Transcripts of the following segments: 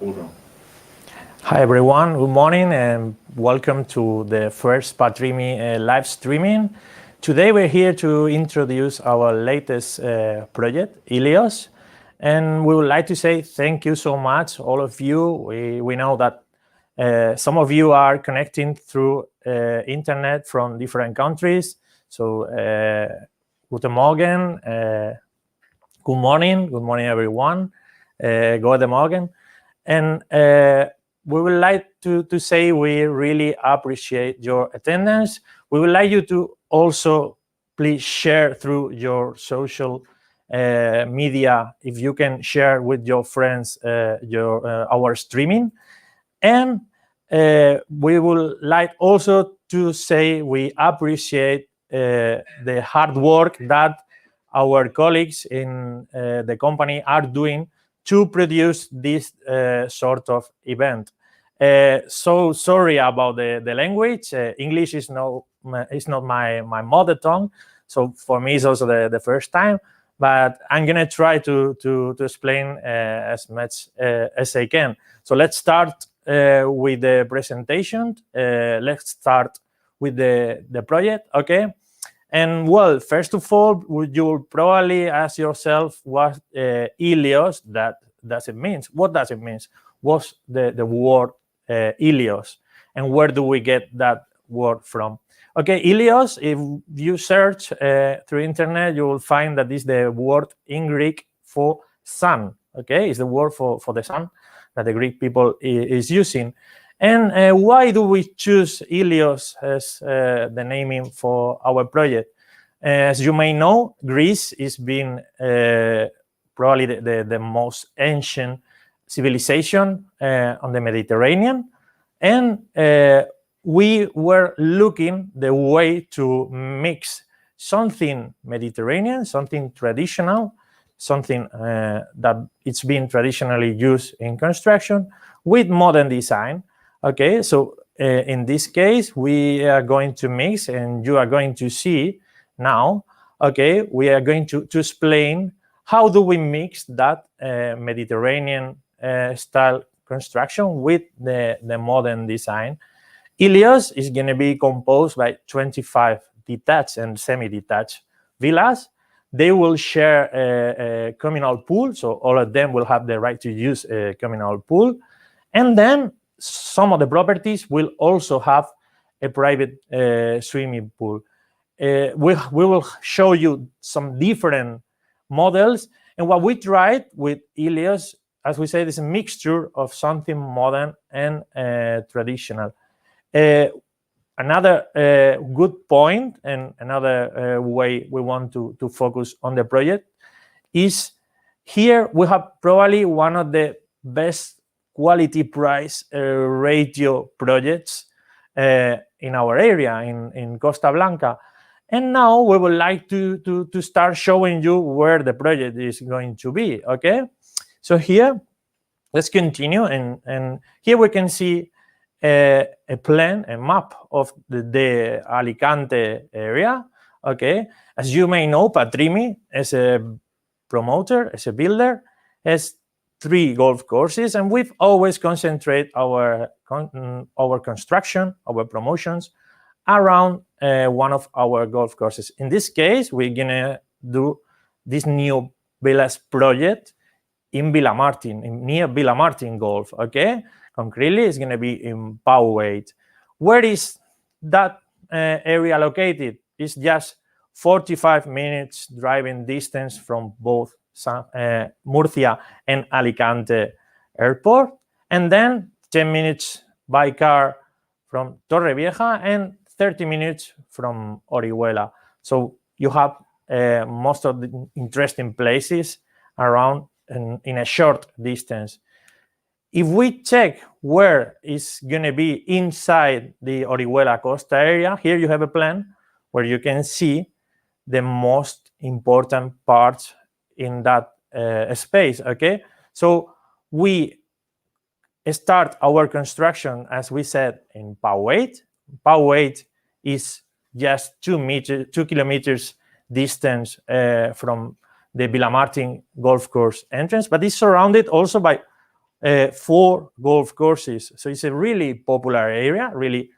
Uno. Hi everyone, good morning and welcome to the first Patrimi live streaming. Today we're here to introduce our latest project, ILIOS, and we would like to say thank you so much, all of you. We know that some of you are connecting through internet from different countries. So, guten Morgen, good morning everyone, guten Morgen. And we would like to say we really appreciate your attendance. We would like you to also please share through your social media, if you can share with your friends our streaming. And we would like also to say we appreciate the hard work that our colleagues in the company are doing to produce this sort of event. So sorry about the language. English is not my mother tongue, so for me it's also the first time. But I'm gonna try to explain as much as I can. So let's start with the presentation. Let's start with the project, okay? And well, first of all, you'll probably ask yourself what ILIOS does it mean? What does it mean? What's the word ILIOS? And where do we get that word from? Okay, ILIOS, if you search through internet, you will find that is the word in Greek for sun, okay? It's the word for the sun that the Greek people is using. And why do we choose ILIOS as the naming for our project? As you may know, Greece is being probably the most ancient civilization on the Mediterranean. And we were looking the way to mix something Mediterranean, something traditional, something that it's been traditionally used in construction with modern design. Okay, so in this case, we are going to mix, and you are going to see now, okay, we are going to explain how do we mix that Mediterranean style construction with the modern design. ILIOS is going to be composed by 25 detached and semi-detached villas. They will share a communal pool, so all of them will have the right to use a communal pool. And then some of the properties will also have a private swimming pool. We will show you some different models. And what we tried with ILIOS, as we said, is a mixture of something modern and traditional. Another good point and another way we want to focus on the project is here we have probably one of the best quality price ratio projects in our area in Costa Blanca. And now we would like to start showing you where the project is going to be, okay? So here, let's continue. And here we can see a plan, a map of the Alicante area, okay? As you may know, Patrimi, as a promoter, as a builder, has 3 golf courses, and we've always concentrate our construction, our promotions around one of our golf courses. In this case, we're gonna do this new villas project in Villamartin, near Villamartin Golf, okay? Concretely, it's gonna be in Pauweit. Where is that area located? It's just 45 minutes driving distance from both Murcia and Alicante airport, and then 10 minutes by car from Torrevieja and 30 minutes from Orihuela. So you have most of the interesting places around in a short distance. If we check where it's going to be inside the Orihuela Costa area, here you have a plan where you can see the most important parts in that space, okay? So we start our construction, as we said, in Pauweit. Pauweit is just 2 kilometers distance from the Villamartin golf course entrance, but it's surrounded also by 4 golf courses. So it's a really popular area, really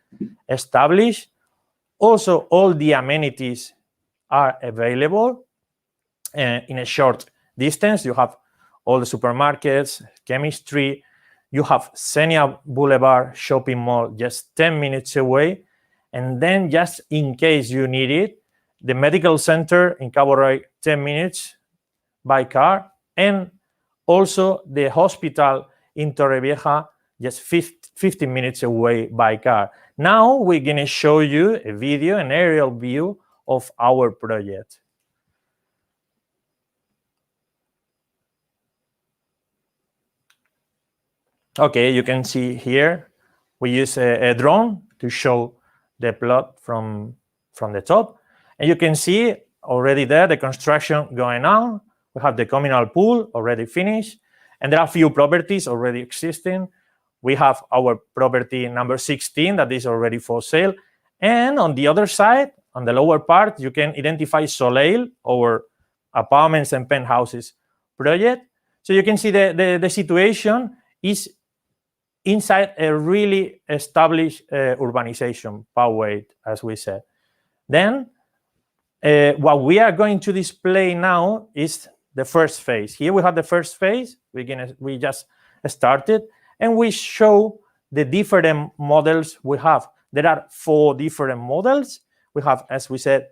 established. Also, all the amenities are available in a short distance. You have all the supermarkets, chemistry. You have Xenia Boulevard shopping mall just 10 minutes away. And then just in case you need it, the medical center in Cabo Roy, 10 minutes by car. And also the hospital in Torrevieja, just 15 minutes away by car. Now we're going to show you a video, an aerial view of our project. Okay, you can see here, we use a drone to show the plot from the top. And you can see already there the construction going on. We have the communal pool already finished. And there are a few properties already existing. We have our property number 16 that is already for sale. And on the other side, on the lower part, you can identify Soleil, our apartments and penthouses project. So you can see the situation is inside a really established urbanization, Poway, as we said. Then what we are going to display now is the first phase. Here we have the first phase. We just started, and we show the different models we have. There are 4 different models. We have, as we said,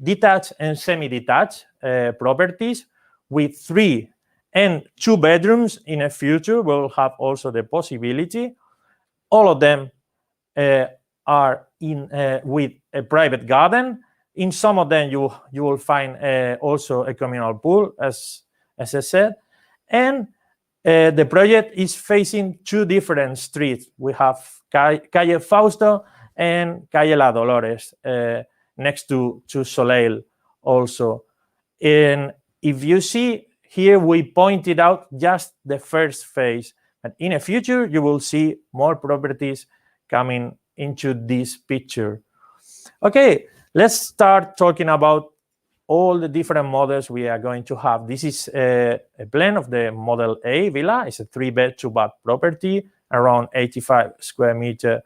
detached and semi-detached properties with 3 and 2 bedrooms. In the future, we'll have also the possibility. All of them are in with a private garden. In some of them, you will find also a communal pool, as I said. And the project is facing 2 different streets. We have Calle Fausto and Calle La Dolores next to Soleil also. And if you see here, we pointed out just the first phase. And in the future, you will see more properties coming into this picture. Okay, let's start talking about all the different models we are going to have. This is a plan of the Model A villa. It's a 3-bed, 2-bath property, around 85 square meter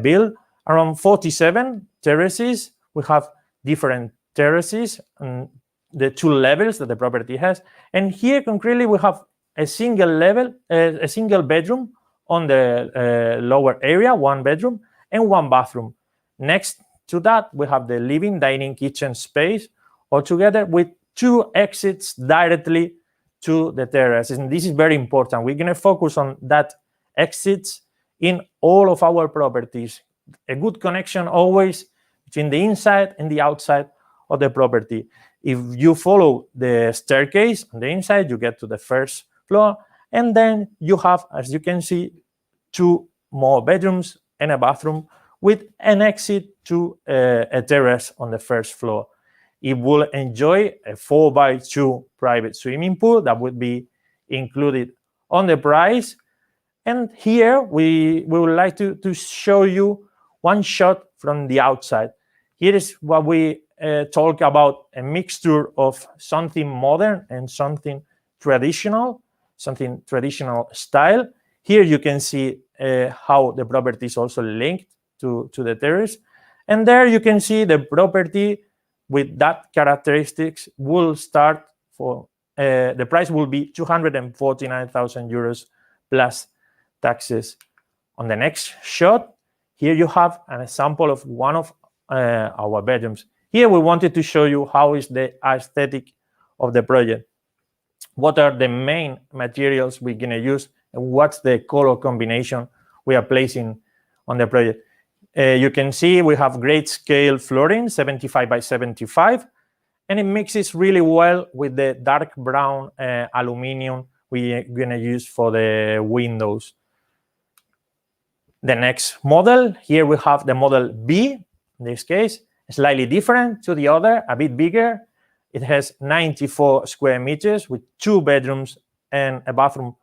build, around 47 terraces. We have different terraces and the 2 levels that the property has. And here, concretely, we have a single level, a single bedroom on the lower area, 1 bedroom and 1 bathroom. Next to that, we have the living, dining, kitchen space, altogether with 2 exits directly to the terrace. And this is very important. We're going to focus on that exits in all of our properties. A good connection always between the inside and the outside of the property. If you follow the staircase on the inside, you get to the first floor. And then you have, as you can see, 2 more bedrooms and a bathroom with an exit to a terrace on the first floor. It will enjoy a 4x2 private swimming pool that would be included on the price. And here we would like to show you one shot from the outside. Here is what we talk about, a mixture of something modern and something traditional style. Here you can see how the property is also linked to the terrace. And there you can see the property with that characteristics will start for, the price will be 249,000 euros plus taxes. On the next shot, here you have an example of one of our bedrooms. Here we wanted to show you how is the aesthetic of the project. What are the main materials we're going to use and what's the color combination we are placing on the project. You can see we have great scale flooring, 75 by 75, and it mixes really well with the dark brown aluminum we're going to use for the windows. The next model, here we have the Model B, in this case, slightly different to the other, a bit bigger. It has 94 square meters with 2 bedrooms and a bathroom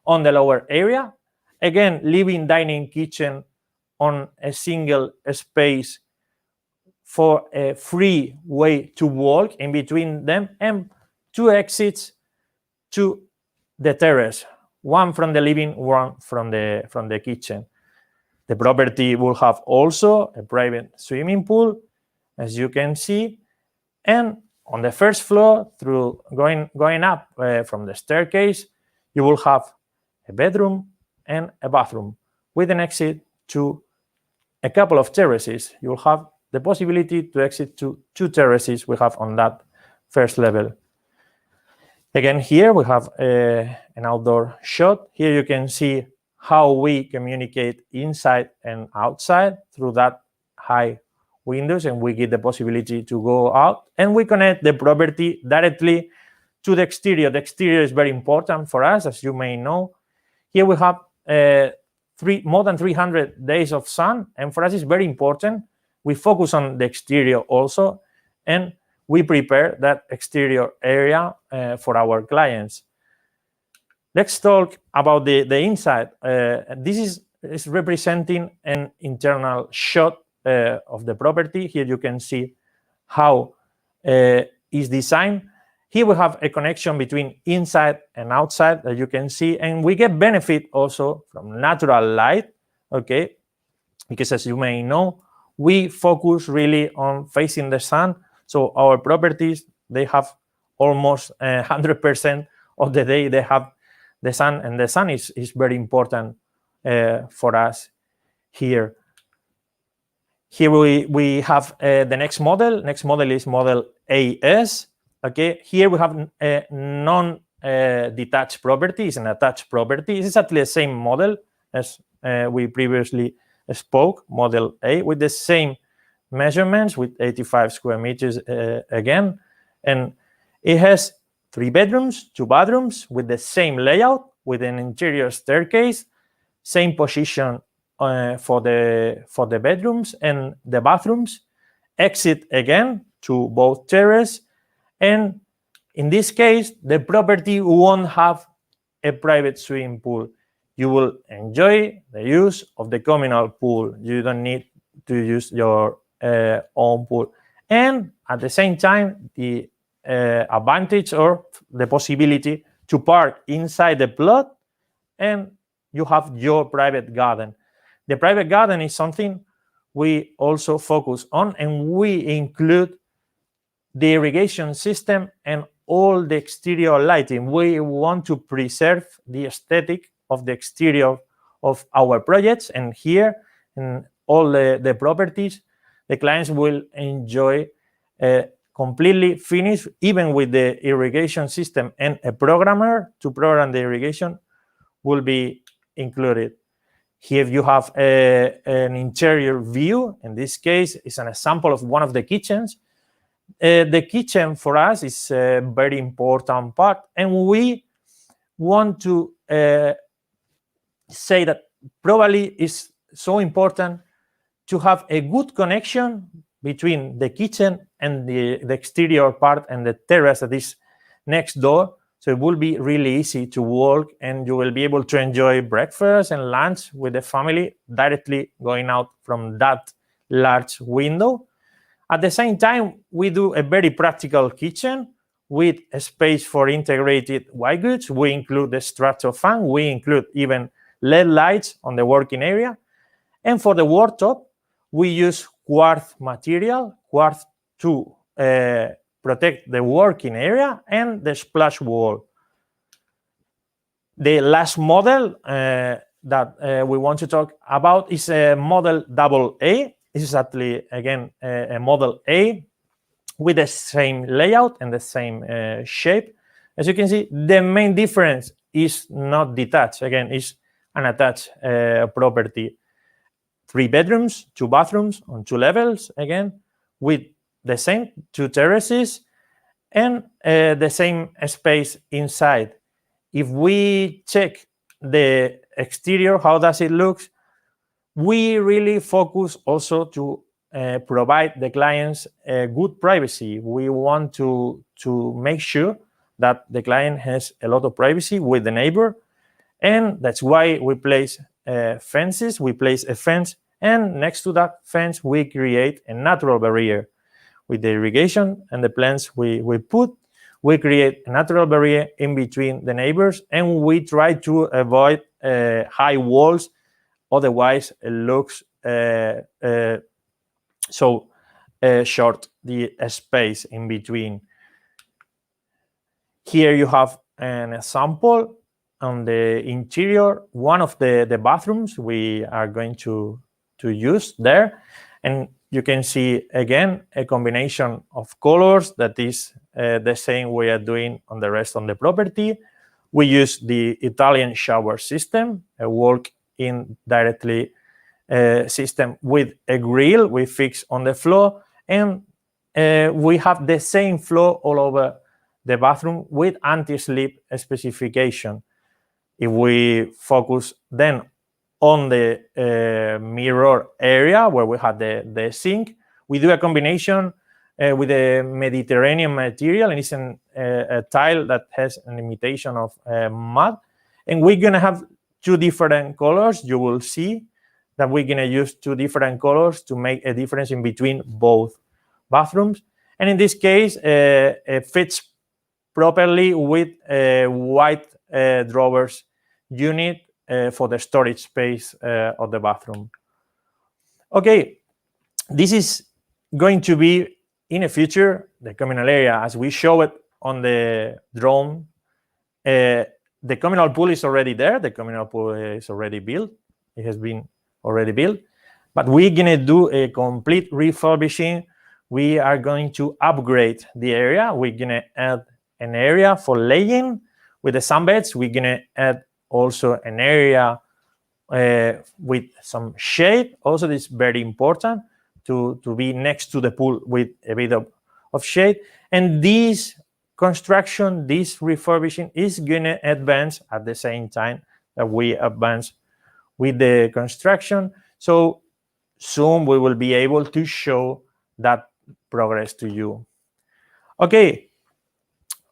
on the lower area. Again, living, dining, kitchen on a single space for a free way to walk in between them and 2 exits to the terrace one from the living, one from the kitchen. The property will have also a private swimming pool, as you can see, and on the first floor, through going up from the staircase, you will have a bedroom and a bathroom with an exit to a couple of terraces. You'll have the possibility to exit to 2 terraces we have on that first level. Again, here we have an outdoor shot. Here you can see how we communicate inside and outside through that high windows, and we get the possibility to go out, and we connect the property directly to the exterior. The exterior is very important for us, as you may know. Here we have more than 300 days of sun, and for us it's very important. We focus on the exterior also, and we prepare that exterior area for our clients. Let's talk about the inside. This is representing an internal shot of the property. Here you can see how it's designed. Here we have a connection between inside and outside that you can see, and we get benefit also from natural light, okay? Because as you may know, we focus really on facing the sun. So our properties, they have almost 100% of the day they have the sun, and the sun is very important for us here. Here we have the next model. Next model is model AS. Okay, here we have a non-detached property. It's an attached property. It's exactly the same model as we previously spoke, model A, with the same measurements, with 85 square meters again. And it has 3 bedrooms, 2 bathrooms with the same layout, with an interior staircase, same position for the bedrooms and the bathrooms, exit again to both terraces, and in this case, the property won't have a private swimming pool. You will enjoy the use of the communal pool. You don't need to use your own pool. And at the same time, the advantage or the possibility to park inside the plot, and you have your private garden. The private garden is something we also focus on, and we include the irrigation system and all the exterior lighting. We want to preserve the aesthetic of the exterior of our projects, and here in all the properties, the clients will enjoy completely finished, even with the irrigation system, and a programmer to program the irrigation will be included. Here you have an interior view. In this case, it's an example of one of the kitchens. The kitchen for us is a very important part, and we want to say that probably it's so important to have a good connection between the kitchen and the exterior part and the terrace that is next door. So it will be really easy to walk, and you will be able to enjoy breakfast and lunch with the family directly going out from that large window. At the same time, we do a very practical kitchen with a space for integrated white goods. We include the structure fan. We include even LED lights on the working area. And for the worktop, we use quartz material, quartz to protect the working area and the splash wall. The last model that we want to talk about is a model AA. This is actually, again, a model A with the same layout and the same shape. As you can see, the main difference is not detached. Again, it's an attached property. 3 bedrooms, 2 bathrooms on 2 levels, again, with the same 2 terraces and the same space inside. If we check the exterior, how does it look? We really focus also to provide the clients good privacy. We want to make sure that the client has a lot of privacy with the neighbor, and that's why we place fences. We place a fence, and next to that fence, we create a natural barrier. With the irrigation and the plants we put, we create a natural barrier in between the neighbors, and we try to avoid high walls. Otherwise, it looks so short, the space in between. Here you have an example on the interior, one of the bathrooms we are going to use there. And you can see, again, a combination of colors that is the same we are doing on the rest of the property. We use the Italian shower system, a walk-in directly system with a grill we fix on the floor, and we have the same floor all over the bathroom with anti-slip specification. If we focus then on the mirror area where we have the sink, we do a combination with a Mediterranean material, and it's a tile that has an imitation of mud. And we're gonna have two different colors. You will see that we're gonna use two different colors to make a difference in between both bathrooms. And in this case, it fits properly with a white drawers unit for the storage space of the bathroom. Okay, this is going to be in the future the communal area as we show it on the drone. The communal pool is already there. The communal pool is already built. It has been already built, but we're gonna do a complete refurbishing. We are going to upgrade the area. We're gonna add an area for laying with the sunbeds. We're gonna add also an area with some shade. Also, this is very important to be next to the pool with a bit of shade. And this construction, this refurbishing is gonna advance at the same time that we advance with the construction. So soon we will be able to show that progress to you. Okay,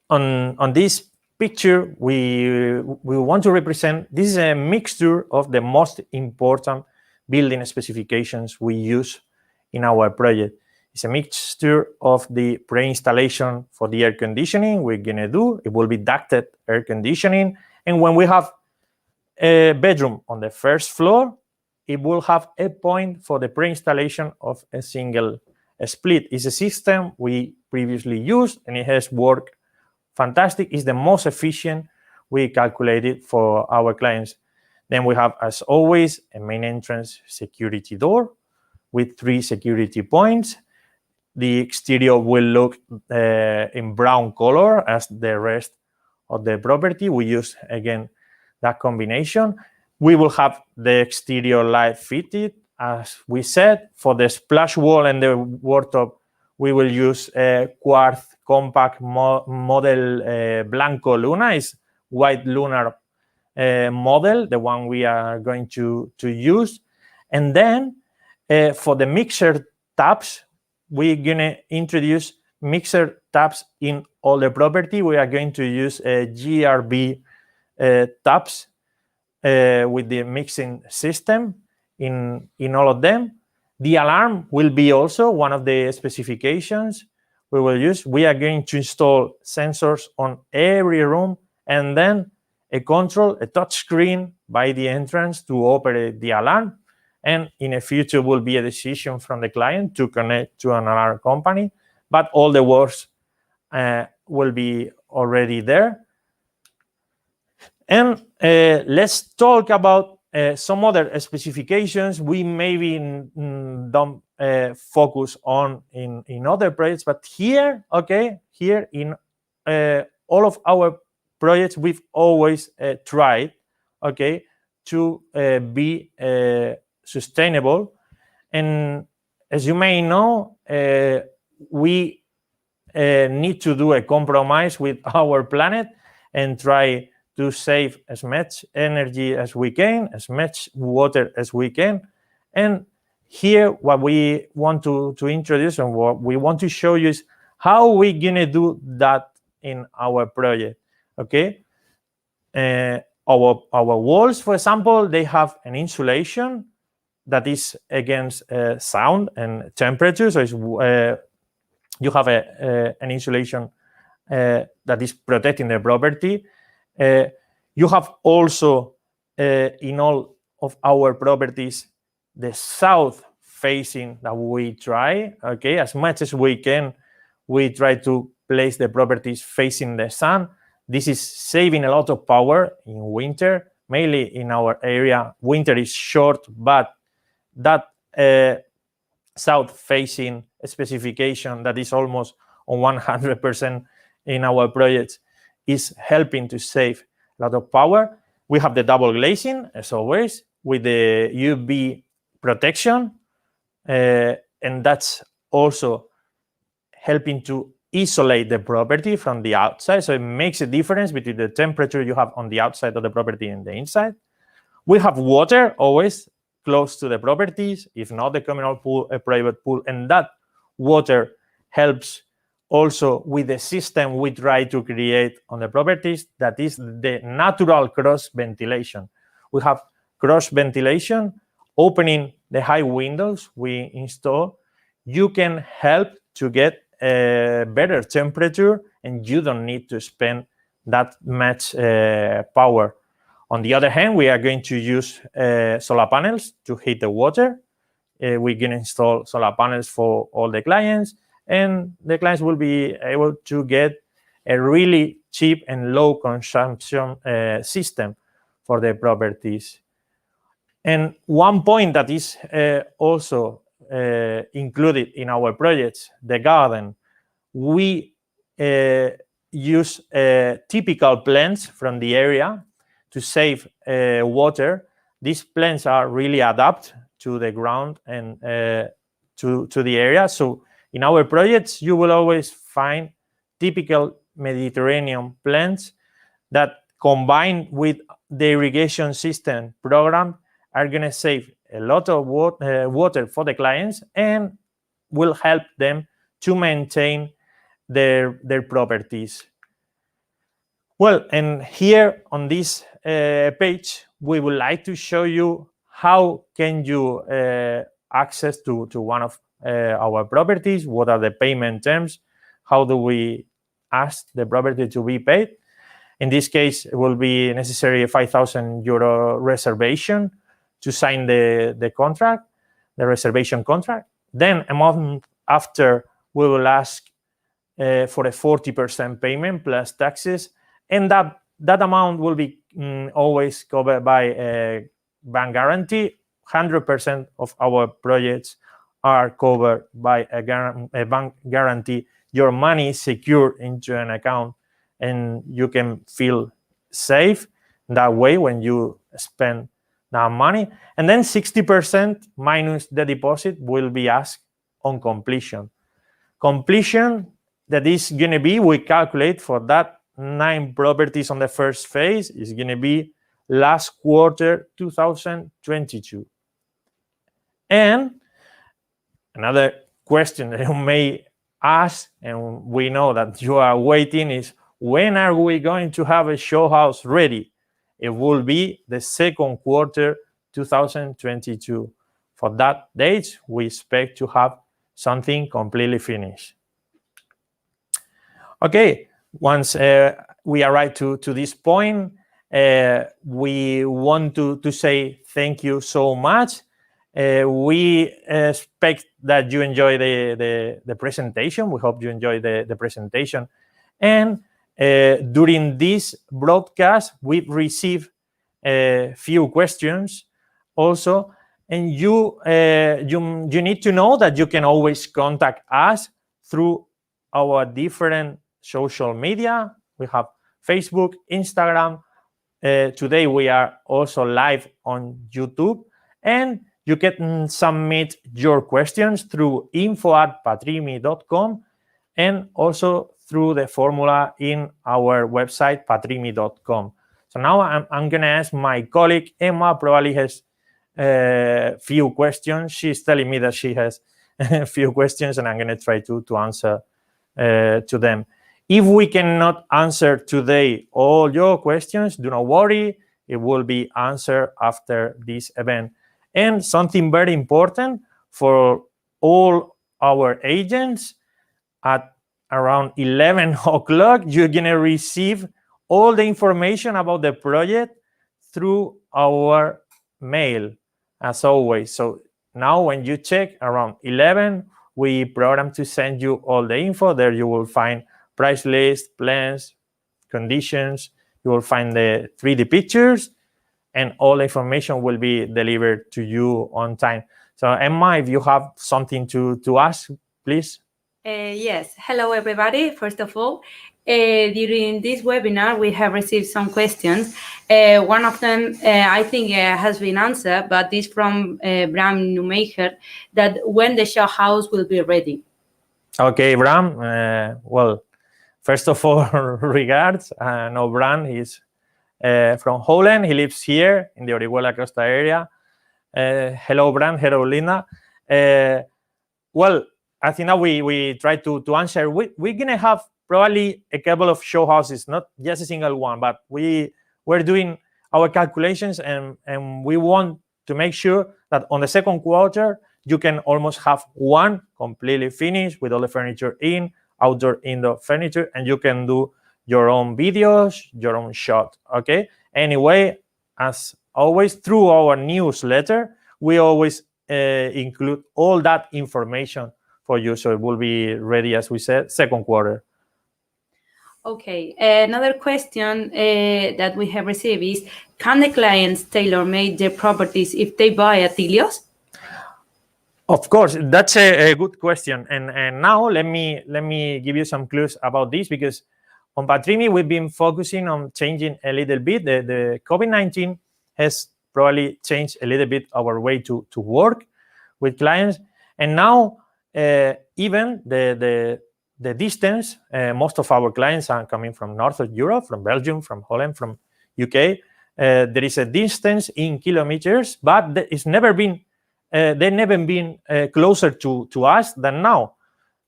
on this picture, we want to represent, this is a mixture of the most important building specifications we use in our project. It's a mixture of the pre-installation for the air conditioning we're gonna do. It will be ducted air conditioning. And when we have a bedroom on the first floor, it will have a point for the pre-installation of a single split. It's a system we previously used, and it has worked fantastic. It's the most efficient we calculated for our clients. Then we have, as always, a main entrance security door with 3 security points. The exterior will look in brown color as the rest of the property. We use, again, that combination. We will have the exterior light fitted, as we said. For the splash wall and the wardrobe, we will use a quartz compact model Blanco Luna. Is white lunar model, the one we are going to use. And then for the mixer tabs, we're gonna introduce mixer tabs in all the property. We are going to use GRB tabs with the mixing system in all of them. The alarm will be also one of the specifications we will use. We are going to install sensors on every room, and then a control, a touch screen by the entrance to operate the alarm. And in the future will be a decision from the client to connect to an alarm company, but all the works will be already there. And let's talk about some other specifications we maybe don't focus on in other projects, but here, okay, here in all of our projects, we've always tried, okay, to be sustainable. And as you may know, we need to do a compromise with our planet and try to save as much energy as we can, as much water as we can. And here, what we want to introduce and what we want to show you is how we're gonna do that in our project, okay? Our walls, for example, they have an insulation that is against sound and temperature. So it's, you have an insulation that is protecting the property. You have also, in all of our properties, the south facing that we try, okay, as much as we can, we try to place the properties facing the sun. This is saving a lot of power in winter, mainly in our area. Winter is short, but that south-facing specification that is almost on 100% in our projects is helping to save a lot of power. We have the double glazing, as always, with the UV protection, and that's also helping to isolate the property from the outside. So it makes a difference between the temperature you have on the outside of the property and the inside. We have water always close to the properties, if not the communal pool, a private pool, and that water helps also with the system we try to create on the properties, that is the natural cross ventilation. We have cross ventilation, opening the high windows we install. You can help to get a better temperature, and you don't need to spend that much power. On the other hand, we are going to use solar panels to heat the water. We can install solar panels for all the clients, and the clients will be able to get a really cheap and low consumption system for their properties. And one point that is also included in our projects, the garden. We use typical plants from the area to save water. These plants are really adapted to the ground and to the area. So in our projects, you will always find typical Mediterranean plants that, combined with the irrigation system program, are going to save a lot of water for the clients and will help them to maintain their properties. Well, and here on this page, we would like to show you how can you access to one of our properties, what are the payment terms, how do we ask the property to be paid. In this case, it will be necessary a €5,000 reservation to sign the contract, the reservation contract. Then a month after, we will ask for a 40% payment plus taxes, and that amount will be always covered by a bank guarantee. 100% of our projects are covered by a bank guarantee. Your money is secured into an account, and you can feel safe that way when you spend that money. And then 60% minus the deposit will be asked on completion. Completion, that is going to be, we calculate for that 9 properties on the first phase, is going to be last quarter 2022. And another question that you may ask, and we know that you are waiting, is when are we going to have a show house ready? It will be the second quarter 2022. For that date, we expect to have something completely finished. Okay, once we arrive to this point, we want to say thank you so much. We expect that you enjoy the presentation. We hope you enjoy the presentation. And during this broadcast, we've received a few questions also. And you need to know that you can always contact us through our different social media. We have Facebook, Instagram. Today we are also live on YouTube. And you can submit your questions through info@patrimi.com and also through the formula in our website, patrimi.com. So now I'm going to ask my colleague, Emma, probably has a few questions. She's telling me that she has a few questions, and I'm going to try to answer to them. If we cannot answer today all your questions, do not worry. It will be answered after this event. And something very important for all our agents, at around 11 o'clock, you're going to receive all the information about the project through our mail, as always. So now when you check around 11, we program to send you all the info. There you will find price list, plans, conditions. You will find the 3D pictures, and all the information will be delivered to you on time. So Emma, if you have something to ask, please. Yes. Hello, everybody. First of all, during this webinar, we have received some questions. One of them, I think, has been answered, but this from Bram Newmaker, that when the show house will be ready. Okay, Bram. Well, first of all, regards. No, Bram, he's from Holland. He lives here in the Orihuela Costa area. Hello, Bram. Hello, Linda. Well, I think now we try to answer. We're going to have probably a couple of show houses, not just a single one, but we're doing our calculations, and we want to make sure that on the second quarter, you can almost have one completely finished with all the furniture in, outdoor, indoor furniture, and you can do your own videos, your own shot, okay? Anyway, as always, through our newsletter, we always include all that information for you, so it will be ready, as we said, second quarter. Okay, another question that we have received is, can the clients tailor-make their properties if they buy at ILIOS? Of course, that's a good question. And now let me give you some clues about this, because on Patrimi, we've been focusing on changing a little bit. The COVID-19 has probably changed a little bit our way to work with clients. And now, even the distance, most of our clients are coming from North of Europe, from Belgium, from Holland, from UK. There is a distance in kilometers, but it's never been they've never been closer to us than now.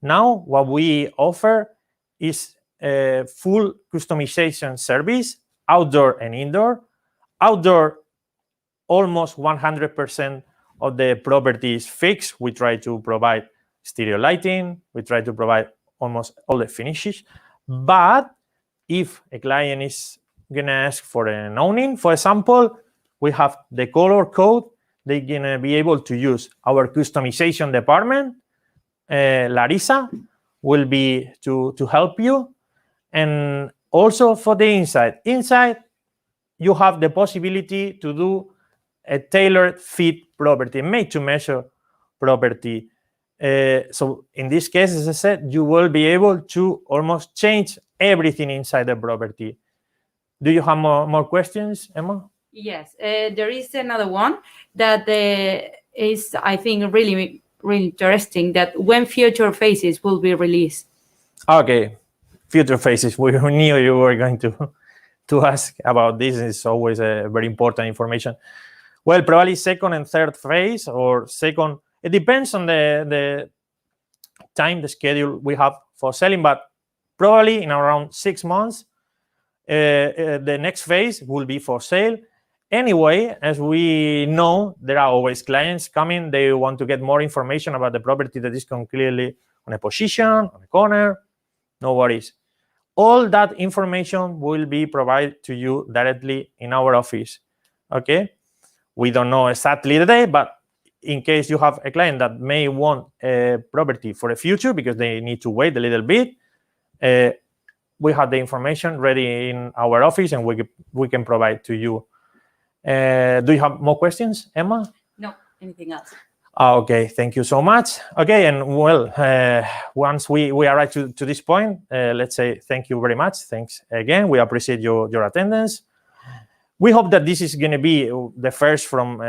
Now, what we offer is a full customization service, outdoor and indoor. Outdoor, almost 100% of the property is fixed. We try to provide stereo lighting. We try to provide almost all the finishes. But if a client is going to ask for an awning, for example, we have the color code. They're going to be able to use our customization department. Larissa will be to help you. And also for the inside. Inside, you have the possibility to do a tailored fit property, made-to-measure property. So in this case, as I said, you will be able to almost change everything inside the property. Do you have more questions, Emma? Yes, there is another one that is, I think, really, really interesting, that when future phases will be released. Okay, future phases. We knew you were going to ask about this. It's always a very important information. Well, probably second and third phase, or second, it depends on the time, the schedule we have for selling, but probably in around 6 months, the next phase will be for sale. Anyway, as we know, there are always clients coming. They want to get more information about the property that is clearly on a position, on a corner. No worries. All that information will be provided to you directly in our office. Okay? We don't know exactly the day, but in case you have a client that may want a property for the future because they need to wait a little bit, we have the information ready in our office, and we can provide to you. Do you have more questions, Emma? No, anything else? Okay, thank you so much. Okay, and well, once we arrive to this point, let's say thank you very much. Thanks again. We appreciate your attendance. We hope that this is going to be the first from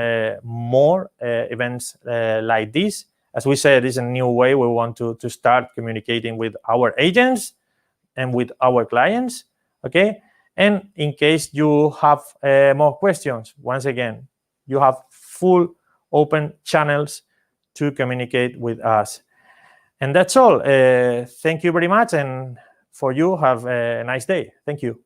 more events like this. As we said, this is a new way we want to start communicating with our agents and with our clients, okay? And in case you have more questions, once again, you have full open channels to communicate with us. And that's all. Thank you very much. And for you, have a nice day. Thank you.